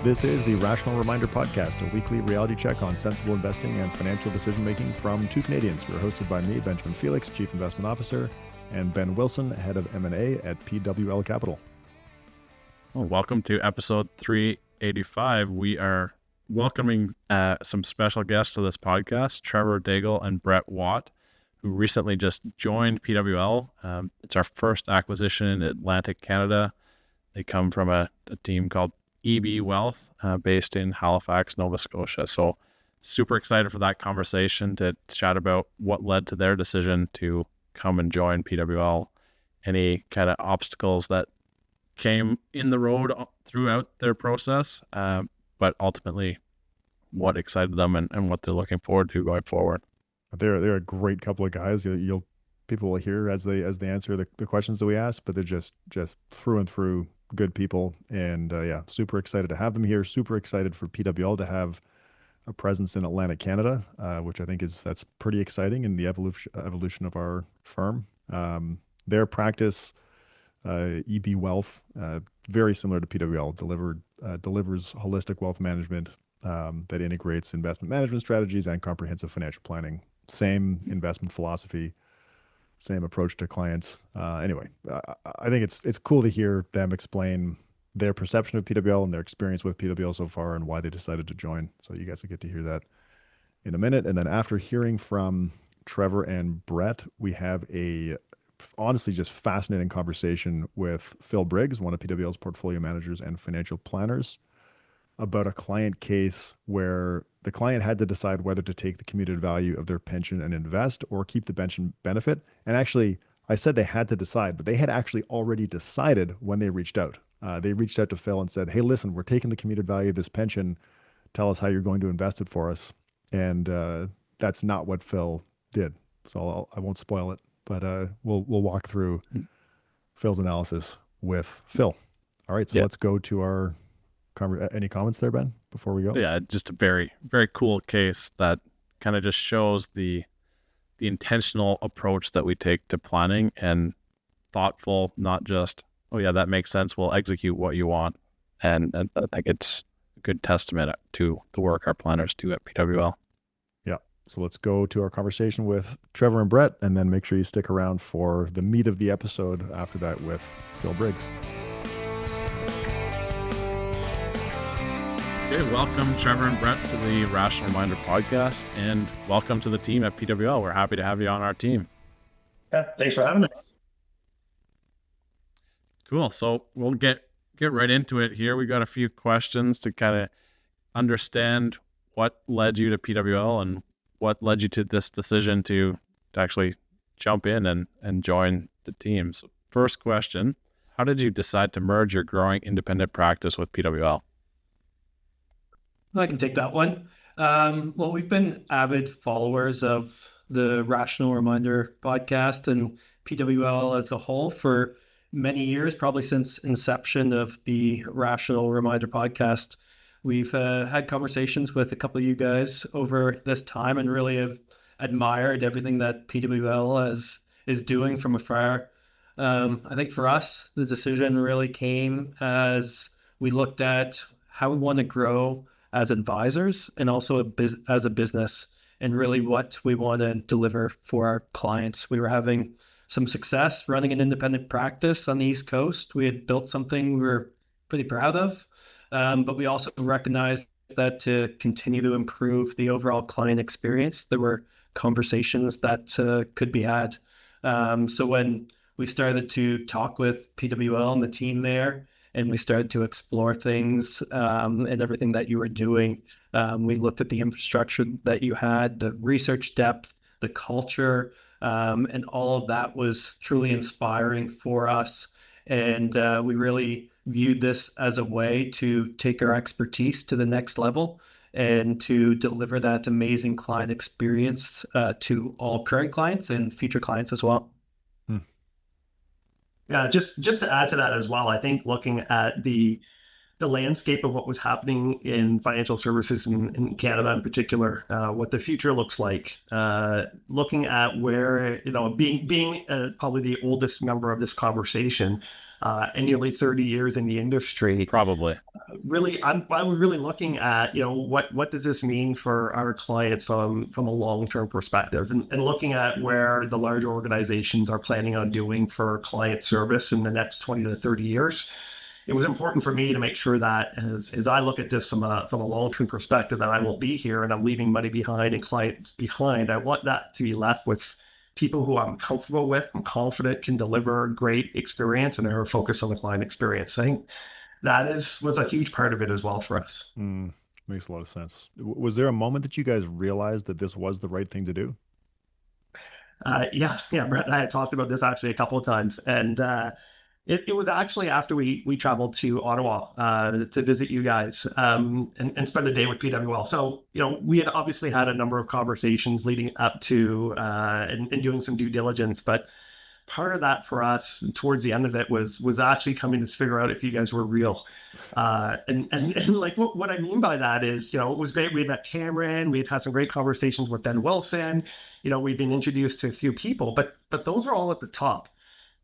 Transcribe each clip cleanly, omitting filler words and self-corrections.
This is the Rational Reminder Podcast, a weekly reality check on sensible investing and financial decision-making from two Canadians. We're hosted by me, Benjamin Felix, Chief Investment Officer, and Ben Wilson, Head of M&A at PWL Capital. Well, welcome to episode 385. We are welcoming some special guests to this podcast, Trevor, Daigle, and Brett Watt, who recently just joined PWL. It's our first acquisition in Atlantic Canada. They come from a team called EB Wealth, based in Halifax, Nova Scotia. So super excited for that conversation to chat about what led to their decision to come and join PWL, any kind of obstacles that came in the road throughout their process, but ultimately what excited them and what they're looking forward to going forward. They're a great couple of guys. People will hear as they answer the questions that we ask, but they're just through and through good people, and super excited to have them here. Super excited for PWL to have a presence in Atlantic Canada, which I think that's pretty exciting in the evolution of our firm. Their practice, EB Wealth, very similar to PWL, delivers holistic wealth management that integrates investment management strategies and comprehensive financial planning. Same investment philosophy, same approach to clients. Anyway, I think it's cool to hear them explain their perception of PWL and their experience with PWL so far and why they decided to join. So you guys will get to hear that in a minute. And then after hearing from Trevor and Brett, we have a honestly just fascinating conversation with Phil Briggs, one of PWL's portfolio managers and financial planners, about a client case where the client had to decide whether to take the commuted value of their pension and invest or keep the pension benefit. And actually, I said they had to decide, but they had actually already decided when they reached out. They reached out to Phil and said, hey, listen, we're taking the commuted value of this pension. Tell us how you're going to invest it for us. And that's not what Phil did. So I won't spoil it, but we'll walk through Phil's analysis with Phil. All right, so let's go to our any comments there, Ben, before we go? Yeah, just a very, very cool case that kind of just shows the intentional approach that we take to planning and thoughtful, not just, oh yeah, that makes sense, we'll execute what you want. And I think it's a good testament to the work our planners do at PWL. Yeah, so let's go to our conversation with Trevor and Brett, and then make sure you stick around for the meat of the episode after that with Phil Briggs. Okay, welcome Trevor and Brett to the Rational Reminder Podcast, and welcome to the team at PWL. We're happy to have you on our team. Yeah, thanks for having us. Cool. So we'll get right into it here. We got a few questions to kind of understand what led you to PWL and what led you to this decision to actually jump in and join the team. So first question, how did you decide to merge your growing independent practice with PWL? I can take that one. Well, we've been avid followers of the Rational Reminder podcast and PWL as a whole for many years, probably since inception of the Rational Reminder podcast. We've had conversations with a couple of you guys over this time and really have admired everything that PWL is doing from afar. I think for us, the decision really came as we looked at how we want to grow as advisors and also as a business, and really what we want to deliver for our clients. We were having some success running an independent practice on the East Coast. We had built something we were pretty proud of, but we also recognized that to continue to improve the overall client experience, there were conversations that could be had. So when we started to talk with PWL and the team there, and we started to explore things and everything that you were doing. We looked at the infrastructure that you had, the research depth, the culture, and all of that was truly inspiring for us. And we really viewed this as a way to take our expertise to the next level and to deliver that amazing client experience to all current clients and future clients as well. Yeah, just to add to that as well, I think looking at the the landscape of what was happening in financial services in Canada in particular, what the future looks like, looking at where, being probably the oldest member of this conversation, and nearly 30 years in the industry. Probably. Really, I was really looking at, what does this mean for our clients from a long-term perspective, and looking at where the large organizations are planning on doing for client service in the next 20 to 30 years. It was important for me to make sure that as I look at this from a long-term perspective, that I will be here and I'm leaving money behind and clients behind. I want that to be left with people who I'm comfortable with, I'm confident can deliver great experience and are focused on the client experience. I think that was a huge part of it as well for us. Makes a lot of sense. Was there a moment that you guys realized that this was the right thing to do? Yeah, Brett and I had talked about this actually a couple of times, and it was actually after we traveled to Ottawa to visit you guys and spend a day with PWL. So, we had obviously had a number of conversations leading up to and doing some due diligence, but part of that for us towards the end of it was actually coming to figure out if you guys were real. And like what I mean by that is, it was great. We met Cameron, we had some great conversations with Ben Wilson, we've been introduced to a few people, but those are all at the top.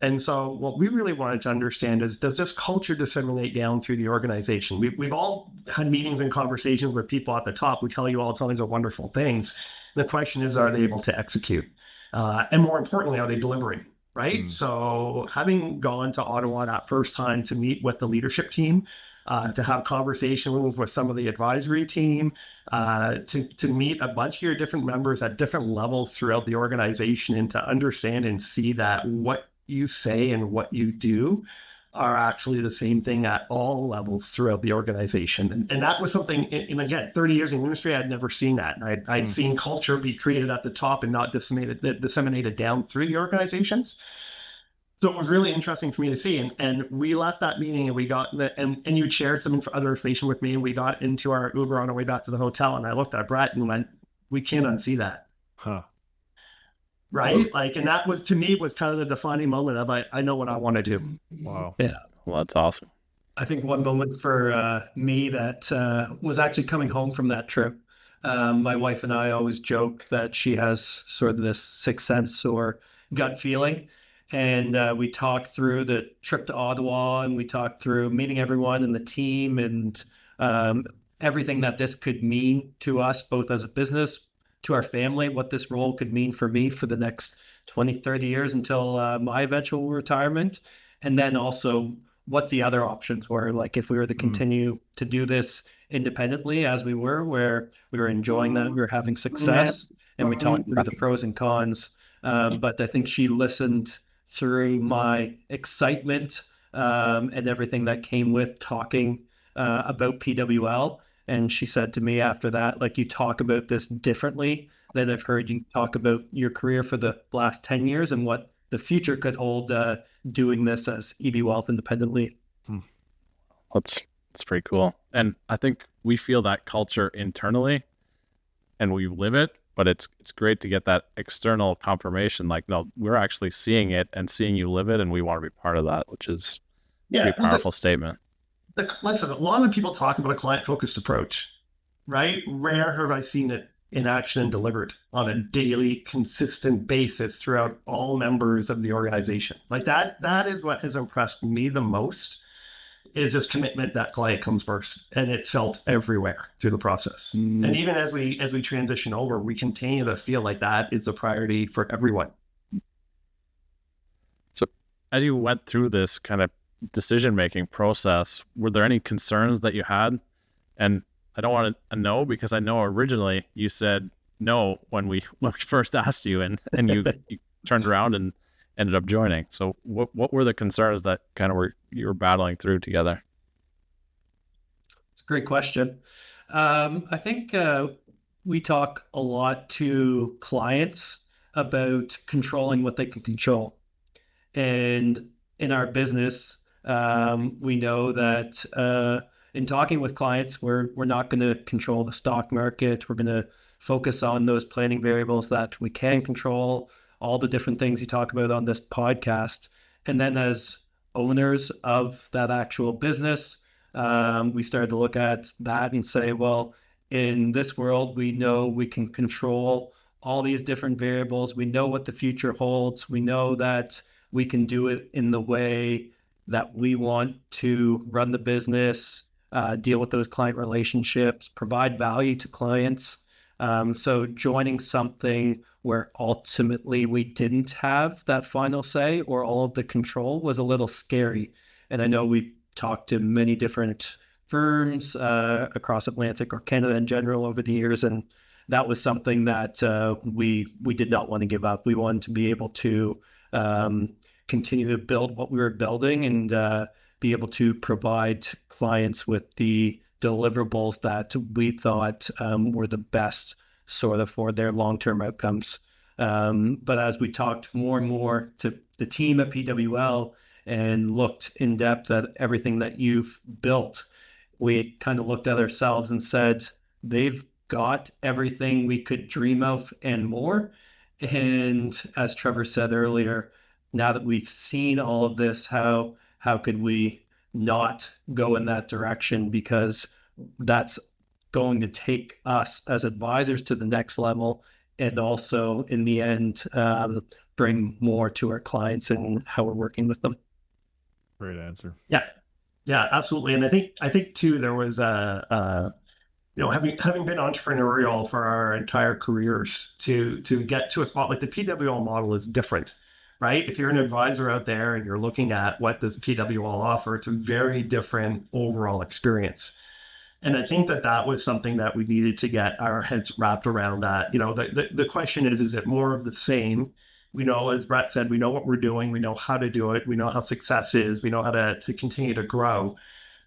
And so what we really wanted to understand is, does this culture disseminate down through the organization? We've all had meetings and conversations with people at the top who tell you all kinds of wonderful things. The question is, are they able to execute? And more importantly, are they delivering? Right. So having gone to Ottawa that first time to meet with the leadership team, to have conversations with some of the advisory team, to meet a bunch of your different members at different levels throughout the organization, and to understand and see that what you say and what you do are actually the same thing at all levels throughout the organization. And that was something, and again, 30 years in the industry, I'd never seen that. I'd seen culture be created at the top and not disseminated down through the organizations. So it was really interesting for me to see. And we left that meeting and we got and you shared some other information with me, and we got into our Uber on our way back to the hotel, and I looked at Brett and went, we can't unsee that. Huh. Right? Like, and that was, to me, was kind of the defining moment of, I know what I want to do. Wow. Yeah. Well, that's awesome. I think one moment for me that was actually coming home from that trip. My wife and I always joke that she has sort of this sixth sense or gut feeling. And we talked through the trip to Ottawa, and we talked through meeting everyone in the team, and everything that this could mean to us, both as a business, to our family, what this role could mean for me for the next 20, 30 years until my eventual retirement. And then also what the other options were, like if we were to continue to do this independently as we were, where we were enjoying that, we were having success, and we talked through the pros and cons. But I think she listened through my excitement and everything that came with talking about PWL. And she said to me after that, like, you talk about this differently than I've heard you talk about your career for the last 10 years and what the future could hold doing this as EB Wealth independently. That's pretty cool. And I think we feel that culture internally and we live it, but it's great to get that external confirmation. Like, no, we're actually seeing it and seeing you live it, and we want to be part of that, which is a pretty powerful statement. Listen, a lot of people talk about a client-focused approach, right? Rare have I seen it in action and delivered on a daily, consistent basis throughout all members of the organization. Like that is what has impressed me the most, is this commitment that client comes first, and it's felt everywhere through the process. And even as we transition over, we continue to feel like that is a priority for everyone. So as you went through this kind of decision-making process, were there any concerns that you had? And I don't want to know, because I know originally you said no when we first asked you, and you turned around and ended up joining. So what were the concerns that kind of you were battling through together? It's a great question. I think we talk a lot to clients about controlling what they can control. And in our business, we know that in talking with clients, we're not going to control the stock market. We're going to focus on those planning variables that we can control, all the different things you talk about on this podcast. And then as owners of that actual business, we started to look at that and say, well, in this world, we know we can control all these different variables. We know what the future holds. We know that we can do it in the way that we want to run the business, deal with those client relationships, provide value to clients. So joining something where ultimately we didn't have that final say or all of the control was a little scary. And I know we've talked to many different firms across Atlantic or Canada in general over the years, and that was something that we did not want to give up. We wanted to be able to continue to build what we were building and be able to provide clients with the deliverables that we thought were the best sort of for their long-term outcomes. But as we talked more and more to the team at PWL and looked in depth at everything that you've built, we kind of looked at ourselves and said, they've got everything we could dream of and more. And as Trevor said earlier, now that we've seen all of this, how could we not go in that direction? Because that's going to take us as advisors to the next level, and also in the end, bring more to our clients and how we're working with them. Great answer. Yeah, absolutely. And I think too, there was having been entrepreneurial for our entire careers to get to a spot like the PWL model is different, right? If you're an advisor out there and you're looking at what does PWL offer, it's a very different overall experience. And I think that was something that we needed to get our heads wrapped around that. The question is it more of the same? We know, as Brett said, we know what we're doing. We know how to do it. We know how success is. We know how to continue to grow.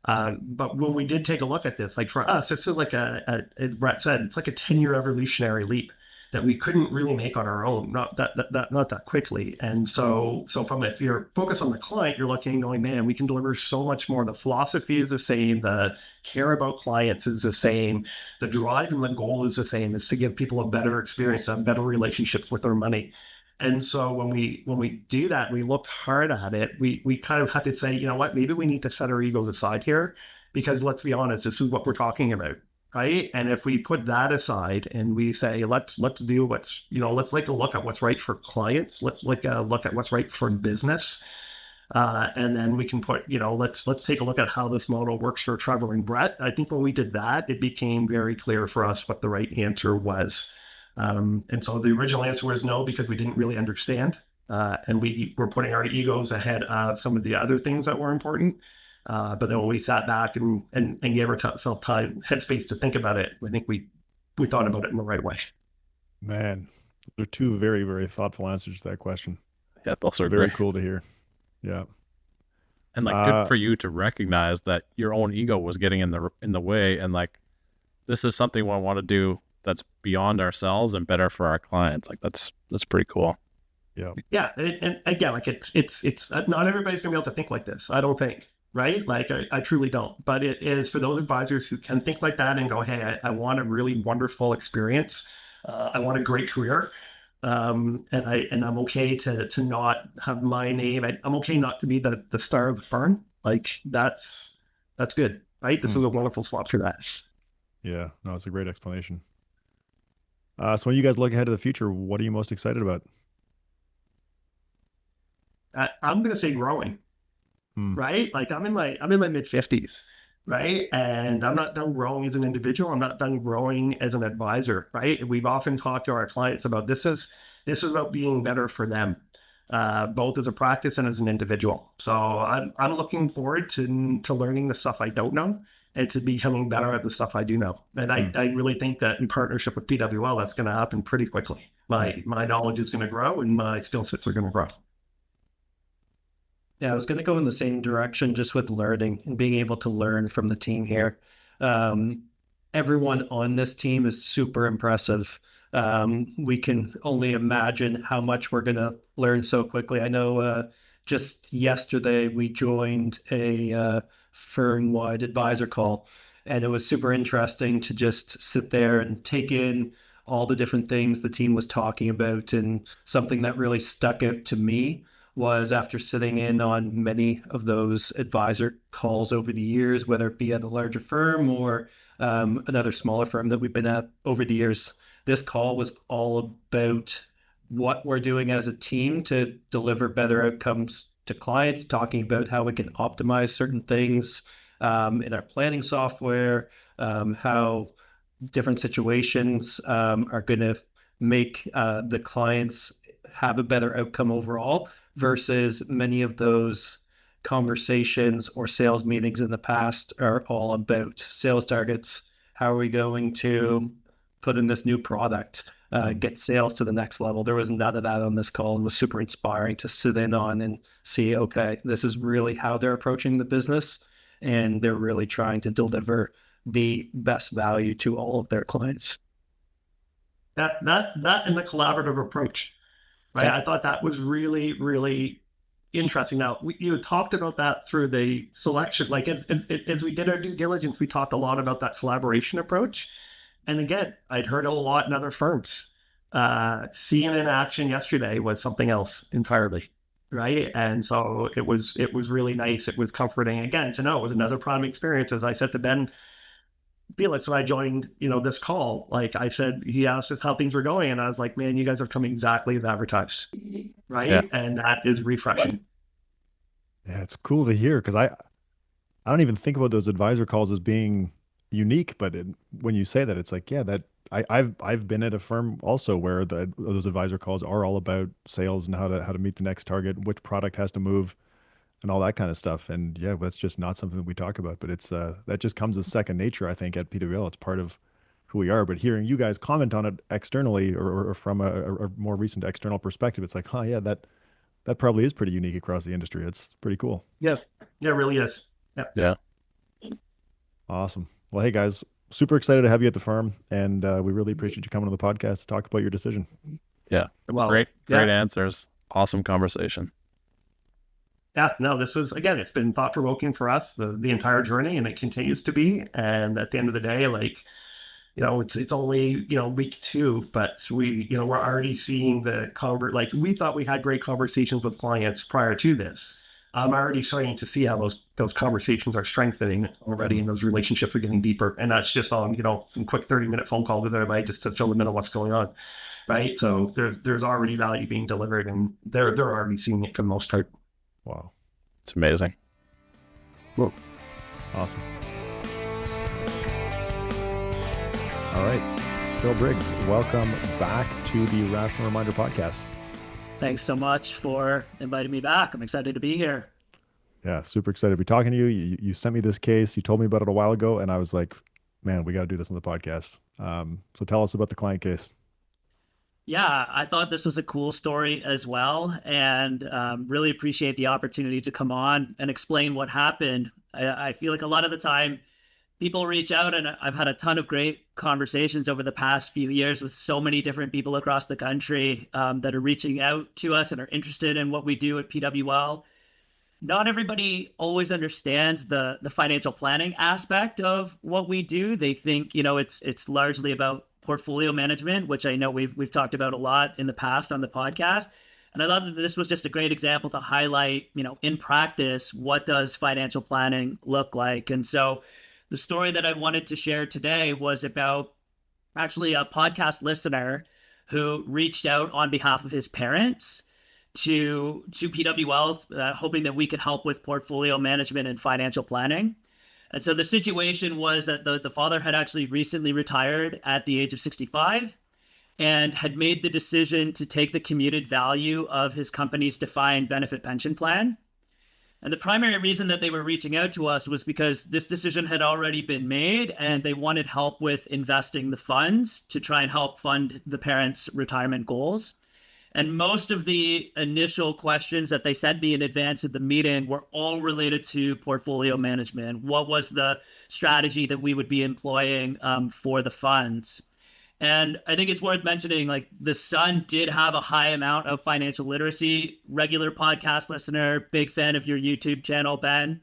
But when we did take a look at this, like for us, it's like as Brett said, it's like a 10-year evolutionary leap that we couldn't really make on our own, not that quickly. And so if you're focused on the client, you're looking and going, man, we can deliver so much more. The philosophy is the same. The care about clients is the same. The drive and the goal is the same, is to give people a better experience, a better relationship with their money. And so when we do that, we look hard at it, we kind of have to say, you know what, maybe we need to set our egos aside here, because let's be honest, this is what we're talking about, right? And if we put that aside and we say, let's do let's take a look at what's right for clients, let's look at what's right for business. And then we can put, let's take a look at how this model works for Trevor and Brett. I think when we did that, it became very clear for us what the right answer was. And so the original answer was no, because we didn't really understand. And we were putting our egos ahead of some of the other things that were important. But then when we sat back and gave ourselves time, headspace to think about it, I think we thought about it in the right way. Man, those are two very, very thoughtful answers to that question. Yeah, those are very great. cool to hear. Yeah. And good for you to recognize that your own ego was getting in the way, and this is something we want to do that's beyond ourselves and better for our clients. That's pretty cool. Yeah. Yeah. And again, it's not everybody's gonna be able to think like this, I don't think, right? I truly don't, but it is for those advisors who can think like that and go, hey, I want a really wonderful experience. I want a great career. And I'm okay to not have my name. I'm okay not to be the star of the firm. That's good, right? This is a wonderful spot for that. Yeah, no, it's a great explanation. So when you guys look ahead to the future, what are you most excited about? I'm going to say growing, right? I'm in my mid 50s, right? And I'm not done growing as an individual. I'm not done growing as an advisor, right? We've often talked to our clients about this is about being better for them, both as a practice and as an individual. So I'm looking forward to learning the stuff I don't know and to becoming better at the stuff I do know. And I really think that in partnership with PWL, that's going to happen pretty quickly. My knowledge is going to grow and my skill sets are going to grow. Yeah, I was going to go in the same direction, just with learning and being able to learn from the team here. Everyone on this team is super impressive. We can only imagine how much we're going to learn so quickly. I know just yesterday we joined a firm-wide advisor call, and it was super interesting to just sit there and take in all the different things the team was talking about. And something that really stuck out to me was after sitting in on many of those advisor calls over the years, whether it be at a larger firm or another smaller firm that we've been at over the years. This call was all about what we're doing as a team to deliver better outcomes to clients, talking about how we can optimize certain things in our planning software, how different situations are going to make the clients have a better outcome overall versus many of those conversations or sales meetings in the past are all about sales targets. How are we going to put in this new product, get sales to the next level? There was none of that on this call, and it was super inspiring to sit in on and see, okay, this is really how they're approaching the business, and they're really trying to deliver the best value to all of their clients. That and the collaborative approach, right? Yeah. I thought that was really, really interesting. Now, you talked about that through the selection. Like as we did our due diligence, we talked a lot about that collaboration approach. And again, I'd heard a lot in other firms. Seeing it in action yesterday was something else entirely, right? And so it was really nice. It was comforting again to know it was another prime experience. As I said to Ben Felix when I joined, this call, like I said, he asked us how things were going, and I was like, man, you guys have come exactly as advertised, right? Yeah. And that is refreshing. Yeah, it's cool to hear because I don't even think about those advisor calls as being unique, but when you say that, it's like, yeah, that I've been at a firm also where those advisor calls are all about sales and how to meet the next target, which product has to move, and all that kind of stuff. And yeah, that's just not something that we talk about, but it's that just comes as second nature, I think, at PWL. It's part of who we are. But hearing you guys comment on it externally or from a more recent external perspective, it's like, yeah, that probably is pretty unique across the industry. It's pretty cool. Yes, yeah, it really is. Yep. Yeah. Awesome. Well, hey guys, super excited to have you at the firm, and we really appreciate you coming on the podcast to talk about your decision. Yeah. Well, Great answers. Awesome conversation. Yeah, no, this was, again, it's been thought provoking for us the entire journey, and it continues to be. And at the end of the day, like, it's only, week 2, but we're already seeing like we thought we had great conversations with clients prior to this. I'm already starting to see how those conversations are strengthening already, and those relationships are getting deeper. And that's just on, some quick 30-minute phone calls with everybody just to fill them in on what's going on. Right. So there's already value being delivered, and they're already seeing it for the most part. Wow. It's amazing. Whoa. Awesome. All right. Phil Briggs, welcome back to the Rational Reminder podcast. Thanks so much for inviting me back. I'm excited to be here. Yeah, super excited to be talking to you. You sent me this case. You told me about it a while ago, and I was like, man, we got to do this on the podcast. So tell us about the client case. Yeah, I thought this was a cool story as well, and really appreciate the opportunity to come on and explain what happened. I feel like a lot of the time people reach out, and I've had a ton of great conversations over the past few years with so many different people across the country that are reaching out to us and are interested in what we do at PWL. Not everybody always understands the financial planning aspect of what we do. They think, it's largely about portfolio management, which I know we've talked about a lot in the past on the podcast. And I thought that this was just a great example to highlight, in practice, what does financial planning look like? And so the story that I wanted to share today was about actually a podcast listener who reached out on behalf of his parents to PWL, hoping that we could help with portfolio management and financial planning. And so the situation was that the father had actually recently retired at the age of 65 and had made the decision to take the commuted value of his company's defined benefit pension plan. And the primary reason that they were reaching out to us was because this decision had already been made and they wanted help with investing the funds to try and help fund the parents' retirement goals. And most of the initial questions that they sent me in advance of the meeting were all related to portfolio management. What was the strategy that we would be employing for the funds? And I think it's worth mentioning, like, the son did have a high amount of financial literacy, regular podcast listener, big fan of your YouTube channel, Ben.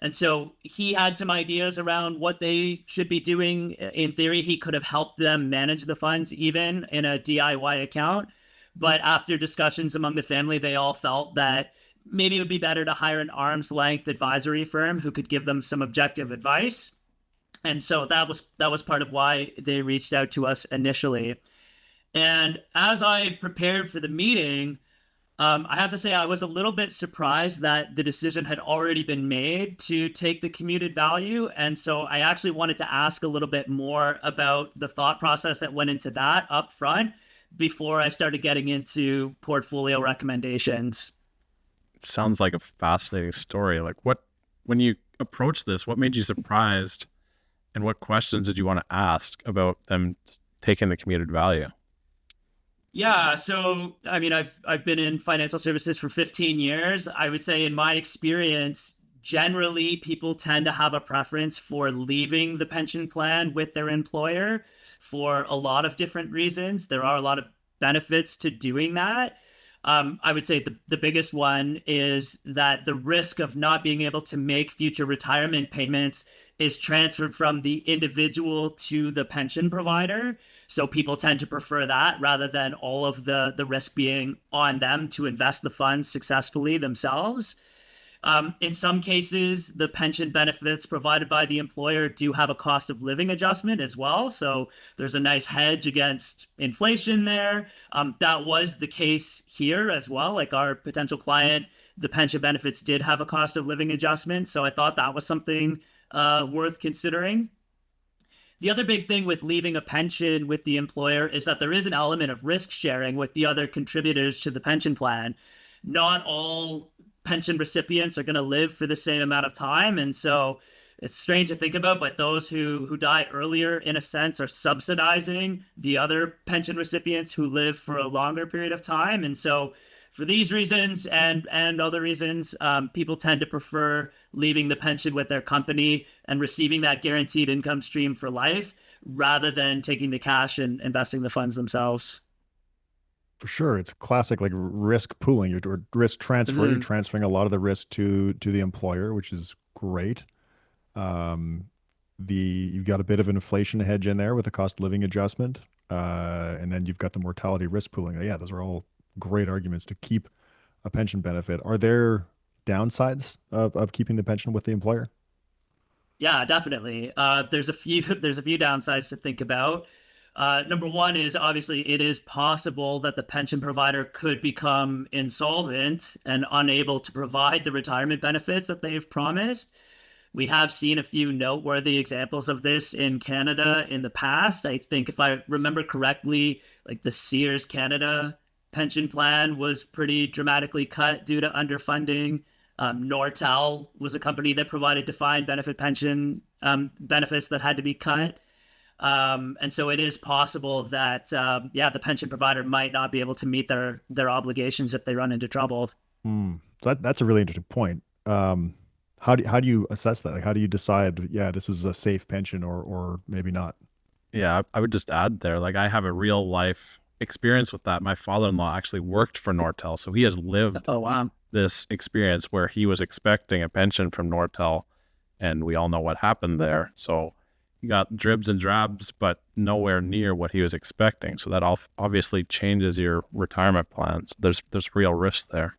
And so he had some ideas around what they should be doing. In theory, he could have helped them manage the funds even in a DIY account. But after discussions among the family, they all felt that maybe it would be better to hire an arm's length advisory firm who could give them some objective advice. And so that was part of why they reached out to us initially. And as I prepared for the meeting, I have to say I was a little bit surprised that the decision had already been made to take the commuted value. And so I actually wanted to ask a little bit more about the thought process that went into that up front before I started getting into portfolio recommendations. It sounds like a fascinating story. Like when you approached this, what made you surprised, and what questions did you want to ask about them taking the commuted value? Yeah, so I mean, I've been in financial services for 15 years. I would say in my experience, generally people tend to have a preference for leaving the pension plan with their employer for a lot of different reasons. There are a lot of benefits to doing that. I would say the biggest one is that the risk of not being able to make future retirement payments is transferred from the individual to the pension provider. So people tend to prefer that rather than all of the risk being on them to invest the funds successfully themselves. In some cases, the pension benefits provided by the employer do have a cost of living adjustment as well. So there's a nice hedge against inflation there. That was the case here as well. Like our potential client, the pension benefits did have a cost of living adjustment. So I thought that was something worth considering. The other big thing with leaving a pension with the employer is that there is an element of risk sharing with the other contributors to the pension plan. Not all pension recipients are going to live for the same amount of time. And so it's strange to think about, but those who die earlier, in a sense, are subsidizing the other pension recipients who live for a longer period of time. And so for these reasons and other reasons, people tend to prefer leaving the pension with their company and receiving that guaranteed income stream for life rather than taking the cash and investing the funds themselves. For sure, it's classic like risk pooling or risk transfer. You're Mhm. transferring a lot of the risk to the employer, which is great. Um, you've got a bit of an inflation hedge in there with a cost of living adjustment, and then you've got the mortality risk pooling. Yeah, those are all great arguments to keep a pension benefit. Are there downsides of keeping the pension with the employer? Yeah, definitely. There's a few downsides to think about. Number one is obviously it is possible that the pension provider could become insolvent and unable to provide the retirement benefits that they've promised. We have seen a few noteworthy examples of this in Canada in the past. I think if I remember correctly, like the Sears Canada pension plan was pretty dramatically cut due to underfunding. Nortel was a company that provided defined benefit pension benefits that had to be cut. And so it is possible that, the pension provider might not be able to meet their obligations if they run into trouble. Hmm. So that's a really interesting point. How do you assess that? Like, how do you decide, yeah, this is a safe pension or maybe not? Yeah, I would just add there, like I have a real life experience with that. My father-in-law actually worked for Nortel, so he has lived Oh, wow. this experience where he was expecting a pension from Nortel, and we all know what happened there. So he got dribs and drabs, but nowhere near what he was expecting. So that obviously changes your retirement plans. There's real risk there.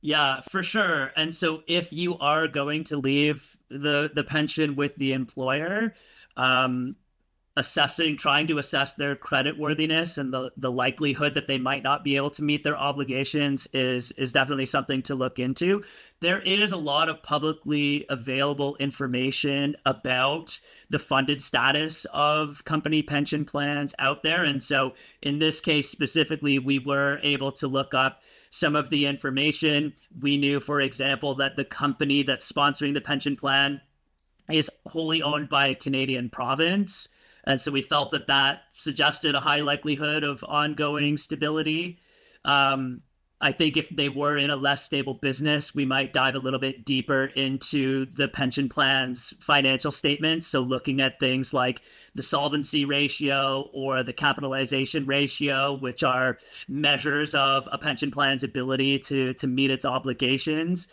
Yeah, for sure. And so if you are going to leave the pension with the employer, um, trying to assess their credit worthiness and the likelihood that they might not be able to meet their obligations is definitely something to look into. There is a lot of publicly available information about the funded status of company pension plans out there. And so in this case specifically, we were able to look up some of the information. We knew, for example, that the company that's sponsoring the pension plan is wholly owned by a Canadian province. And so we felt that suggested a high likelihood of ongoing stability. I think if they were in a less stable business, we might dive a little bit deeper into the pension plan's financial statements. So looking at things like the solvency ratio or the capitalization ratio, which are measures of a pension plan's ability to meet its obligations.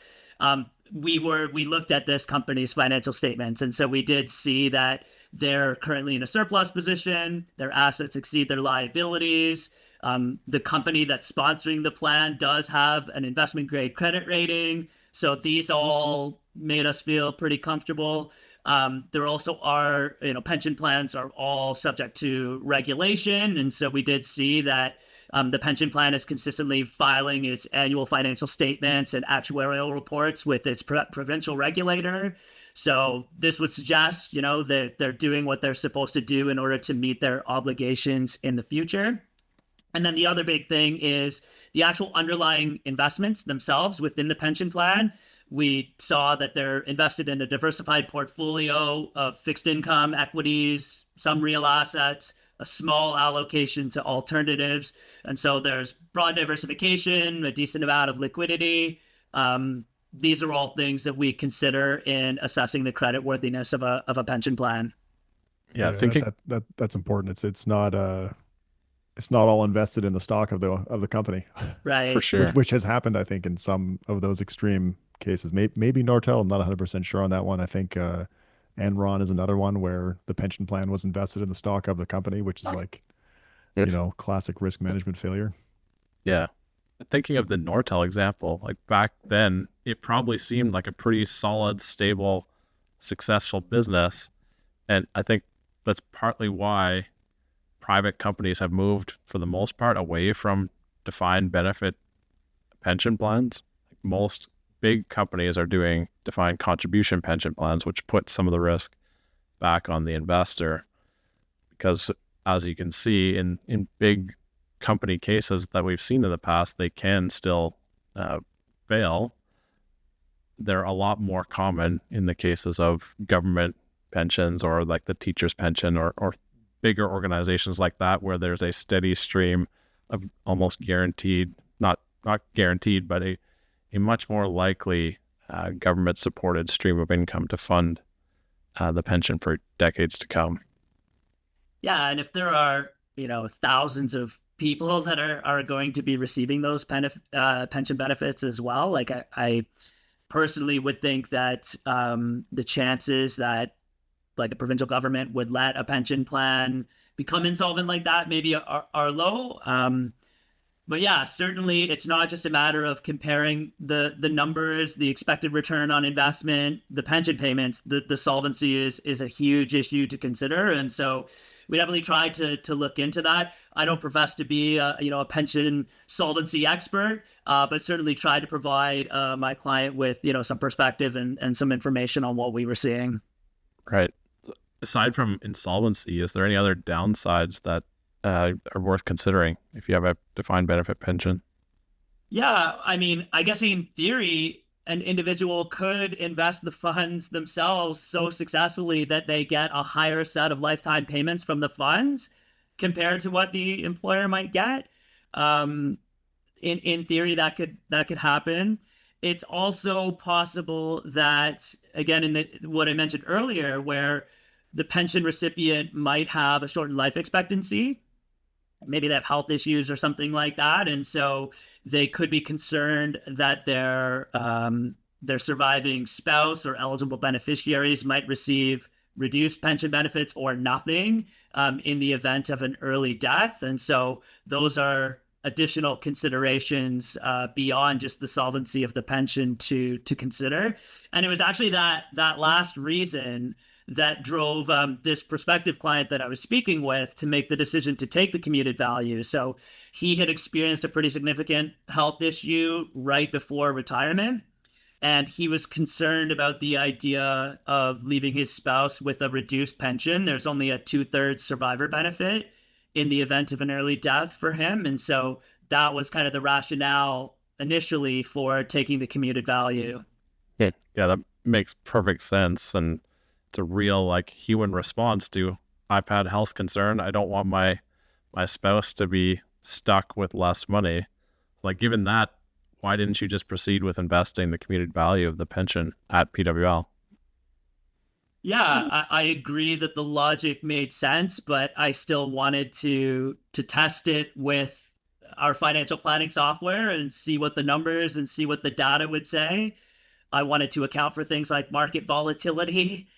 We looked at this company's financial statements, and so we did see that they're currently in a surplus position. Their assets exceed their liabilities. The company that's sponsoring the plan does have an investment grade credit rating. So these all made us feel pretty comfortable. There also are, pension plans are all subject to regulation. And so we did see that the pension plan is consistently filing its annual financial statements and actuarial reports with its provincial regulator. So this would suggest, that they're doing what they're supposed to do in order to meet their obligations in the future. And then the other big thing is the actual underlying investments themselves within the pension plan. We saw that they're invested in a diversified portfolio of fixed income, equities, some real assets, a small allocation to alternatives. And so there's broad diversification, a decent amount of liquidity. These are all things that we consider in assessing the creditworthiness of a pension plan. Yeah, thinking that's important. It's not all invested in the stock of the company, Right? For sure. which has happened, I think, in some of those extreme cases. Maybe Nortel, I'm not 100% sure on that one. I think Enron is another one where the pension plan was invested in the stock of the company, which is like, classic risk management failure. Yeah. Thinking of the Nortel example, like back then, it probably seemed like a pretty solid, stable, successful business. And I think that's partly why private companies have moved, for the most part, away from defined benefit pension plans. Most big companies are doing defined contribution pension plans, which put some of the risk back on the investor. Because as you can see in big company cases that we've seen in the past, they can still fail. They're a lot more common in the cases of government pensions or like the teacher's pension or bigger organizations like that, where there's a steady stream of almost guaranteed, not guaranteed, but a much more likely government supported stream of income to fund the pension for decades to come. Yeah, and if there are, thousands of people that are going to be receiving those pension benefits as well, like I personally would think that the chances that like a provincial government would let a pension plan become insolvent like that maybe are low. But yeah, certainly it's not just a matter of comparing the numbers, the expected return on investment, the pension payments. The solvency is a huge issue to consider. And so we definitely tried to look into that. I don't profess to be a pension solvency expert, but certainly try to provide my client with some perspective and some information on what we were seeing. Right. Aside from insolvency, is there any other downsides that are worth considering if you have a defined benefit pension? Yeah, I mean, I guess in theory, an individual could invest the funds themselves so successfully that they get a higher set of lifetime payments from the funds compared to what the employer might get. In theory, that could happen. It's also possible that, again, what I mentioned earlier, where the pension recipient might have a shortened life expectancy. Maybe they have health issues or something like that. And so they could be concerned that their surviving spouse or eligible beneficiaries might receive reduced pension benefits or nothing in the event of an early death. And so those are additional considerations beyond just the solvency of the pension to consider. And it was actually that last reason that drove this prospective client that I was speaking with to make the decision to take the commuted value. So he had experienced a pretty significant health issue right before retirement, and he was concerned about the idea of leaving his spouse with a reduced pension. There's only a 2/3 survivor benefit in the event of an early death for him. And so that was kind of the rationale initially for taking the commuted value. Yeah, that makes perfect sense. And it's a real human response to, I've had health concern. I don't want my spouse to be stuck with less money. Given that, why didn't you just proceed with investing the commuted value of the pension at PWL? Yeah, I agree that the logic made sense, but I still wanted to test it with our financial planning software and see what the numbers and see what the data would say. I wanted to account for things like market volatility,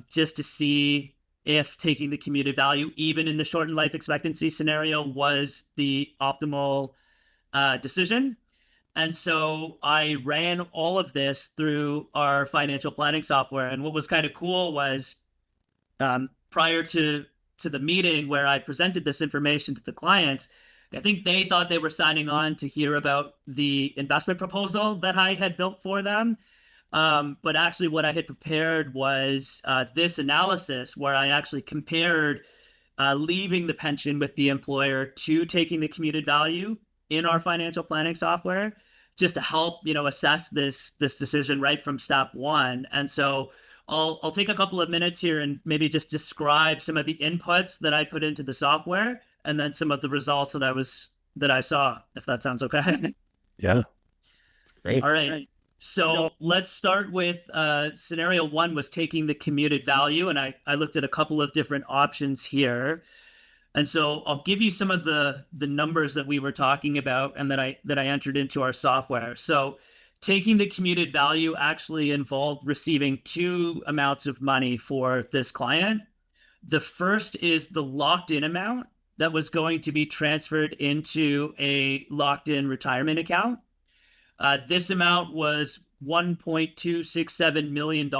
just to see if taking the commuted value, even in the shortened life expectancy scenario, was the optimal decision. And so I ran all of this through our financial planning software. And what was kind of cool was prior to the meeting where I presented this information to the clients, I think they thought they were signing on to hear about the investment proposal that I had built for them. But actually what I had prepared was this analysis where I actually compared leaving the pension with the employer to taking the commuted value in our financial planning software, just to help, assess this decision right from step one. And so I'll take a couple of minutes here and maybe just describe some of the inputs that I put into the software and then some of the results that I saw, if that sounds okay. Yeah. Great. All right. So let's start with scenario one was taking the commuted value. And I looked at a couple of different options here. And so I'll give you some of the numbers that we were talking about and that I entered into our software. So taking the commuted value actually involved receiving two amounts of money for this client. The first is the locked-in amount that was going to be transferred into a locked-in retirement account. This amount was $1.267 million.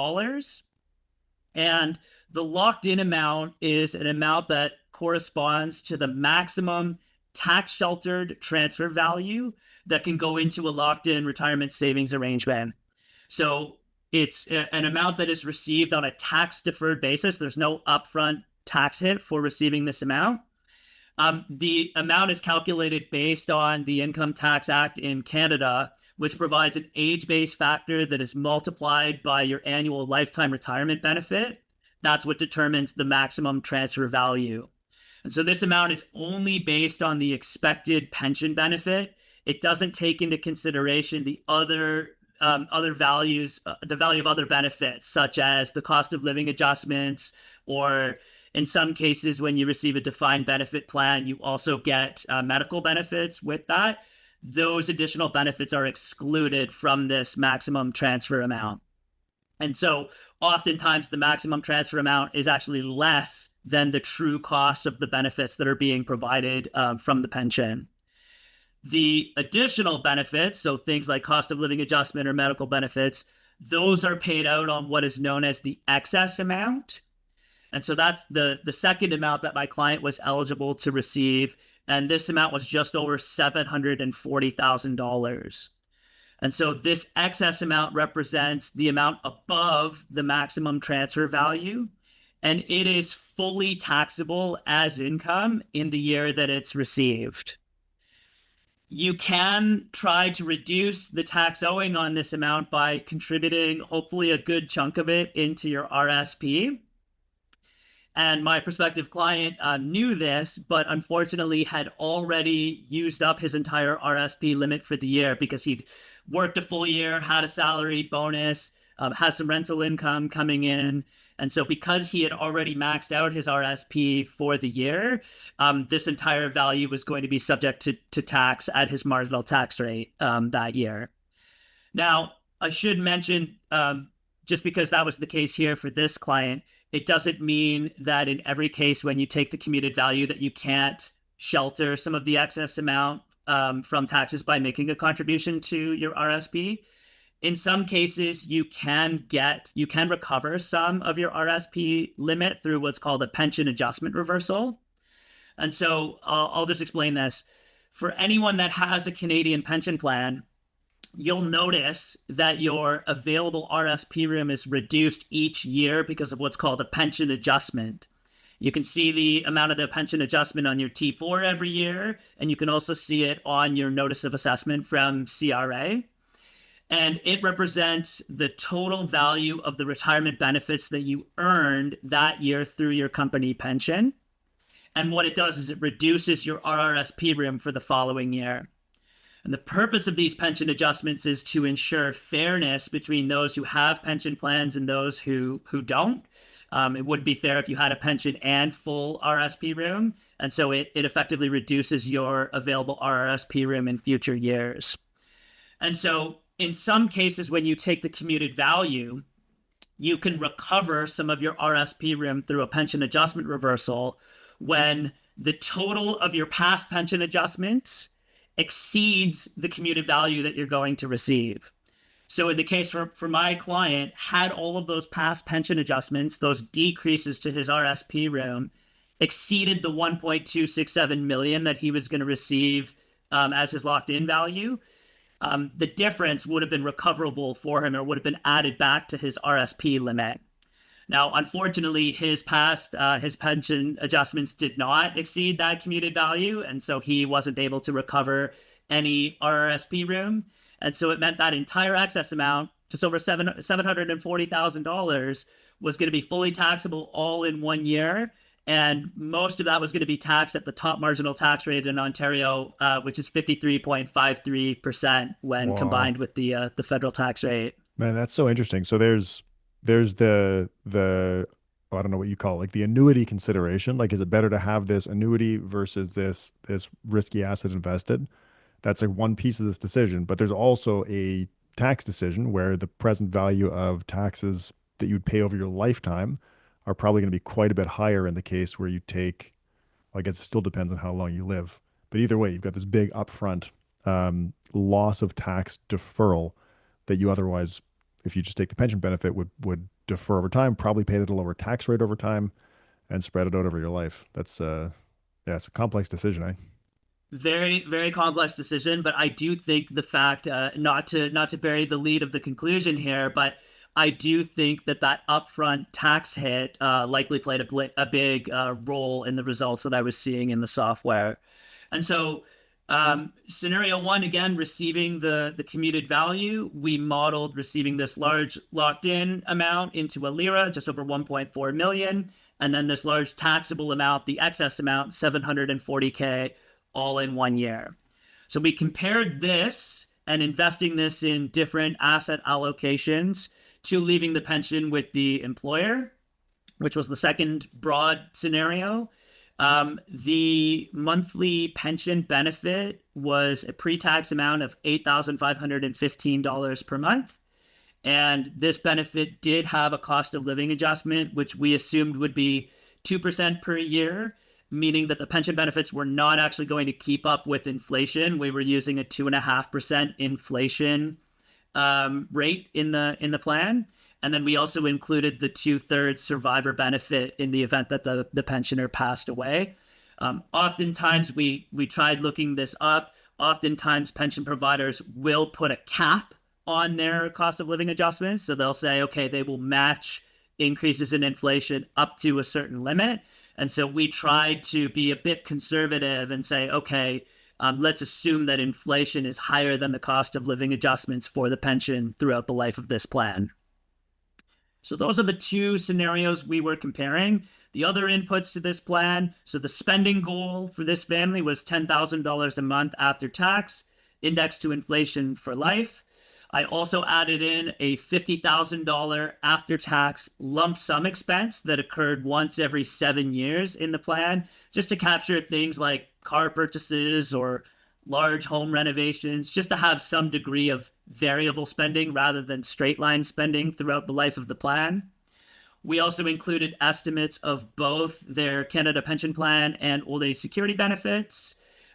And the locked-in amount is an amount that corresponds to the maximum tax-sheltered transfer value that can go into a locked-in retirement savings arrangement. So it's an amount that is received on a tax-deferred basis. There's no upfront tax hit for receiving this amount. The amount is calculated based on the Income Tax Act in Canada, which provides an age-based factor that is multiplied by your annual lifetime retirement benefit. That's what determines the maximum transfer value. And so this amount is only based on the expected pension benefit. It doesn't take into consideration the other values, the value of other benefits, such as the cost of living adjustments, or in some cases, when you receive a defined benefit plan, you also get medical benefits with that. Those additional benefits are excluded from this maximum transfer amount. And so oftentimes the maximum transfer amount is actually less than the true cost of the benefits that are being provided from the pension. The additional benefits, so things like cost of living adjustment or medical benefits, those are paid out on what is known as the excess amount. And so that's the second amount that my client was eligible to receive. And this amount was just over $740,000. And so this excess amount represents the amount above the maximum transfer value, and it is fully taxable as income in the year that it's received. You can try to reduce the tax owing on this amount by contributing, hopefully, a good chunk of it into your RSP. And my prospective client knew this, but unfortunately had already used up his entire RSP limit for the year because he'd worked a full year, had a salary bonus, has some rental income coming in. And so because he had already maxed out his RSP for the year, this entire value was going to be subject to tax at his marginal tax rate that year. Now, I should mention, just because that was the case here for this client, it doesn't mean that in every case when you take the commuted value that you can't shelter some of the excess amount from taxes by making a contribution to your RSP. In some cases, you can recover some of your RSP limit through what's called a pension adjustment reversal. And so I'll just explain this. For anyone that has a Canadian pension plan, you'll notice that your available RSP room is reduced each year because of what's called a pension adjustment. You can see the amount of the pension adjustment on your T4 every year, and you can also see it on your notice of assessment from CRA. And it represents the total value of the retirement benefits that you earned that year through your company pension. And what it does is it reduces your RRSP room for the following year. And the purpose of these pension adjustments is to ensure fairness between those who have pension plans and those who don't. It would be fair if you had a pension and full RSP room. And so it effectively reduces your available RRSP room in future years. And so in some cases, when you take the commuted value, you can recover some of your RSP room through a pension adjustment reversal when the total of your past pension adjustments exceeds the commuted value that you're going to receive. So in the case for my client, had all of those past pension adjustments, those decreases to his RSP room, exceeded the 1.267 million that he was going to receive as his locked-in value, the difference would have been recoverable for him or would have been added back to his RSP limit. Now, unfortunately, his pension adjustments did not exceed that commuted value, and so he wasn't able to recover any RRSP room. And so it meant that entire excess amount, just over $740,000, was going to be fully taxable all in 1 year. And most of that was going to be taxed at the top marginal tax rate in Ontario, which is 53.53% when combined with the federal tax rate. Man, that's so interesting. So there's the oh, I don't know what you call it, like the annuity consideration. Like, is it better to have this annuity versus this risky asset invested? That's like one piece of this decision. But there's also a tax decision where the present value of taxes that you'd pay over your lifetime are probably going to be quite a bit higher in the case where you take, I guess it still depends on how long you live. But either way, you've got this big upfront loss of tax deferral that you otherwise, if you just take the pension benefit, would defer over time, probably pay at a lower tax rate over time and spread it out over your life. That's yeah, it's a complex decision, eh? Very, very complex decision, but I do think the fact, not to bury the lead of the conclusion here, but I do think that upfront tax hit likely played a big role in the results that I was seeing in the software. And so scenario one, again, receiving the commuted value, we modeled receiving this large locked-in amount into a lira, just over 1.4 million, and then this large taxable amount, the excess amount, 740K, all in 1 year. So we compared this and investing this in different asset allocations to leaving the pension with the employer, which was the second broad scenario. The monthly pension benefit was a pre-tax amount of $8,515 per month. And this benefit did have a cost of living adjustment, which we assumed would be 2% per year, meaning that the pension benefits were not actually going to keep up with inflation. We were using a 2.5% inflation rate in the plan. And then we also included the 2/3 survivor benefit in the event that the pensioner passed away. Oftentimes we tried looking this up. Oftentimes pension providers will put a cap on their cost of living adjustments. So they'll say, okay, they will match increases in inflation up to a certain limit. And so we tried to be a bit conservative and say, okay, let's assume that inflation is higher than the cost of living adjustments for the pension throughout the life of this plan. So those are the two scenarios we were comparing. The other inputs to this plan, so the spending goal for this family was $10,000 a month after tax, indexed to inflation for life. I also added in a $50,000 after-tax lump sum expense that occurred once every 7 years in the plan, just to capture things like car purchases or large home renovations, just to have some degree of variable spending rather than straight line spending throughout the life of the plan. We also included estimates of both their Canada Pension Plan and Old Age Security benefits.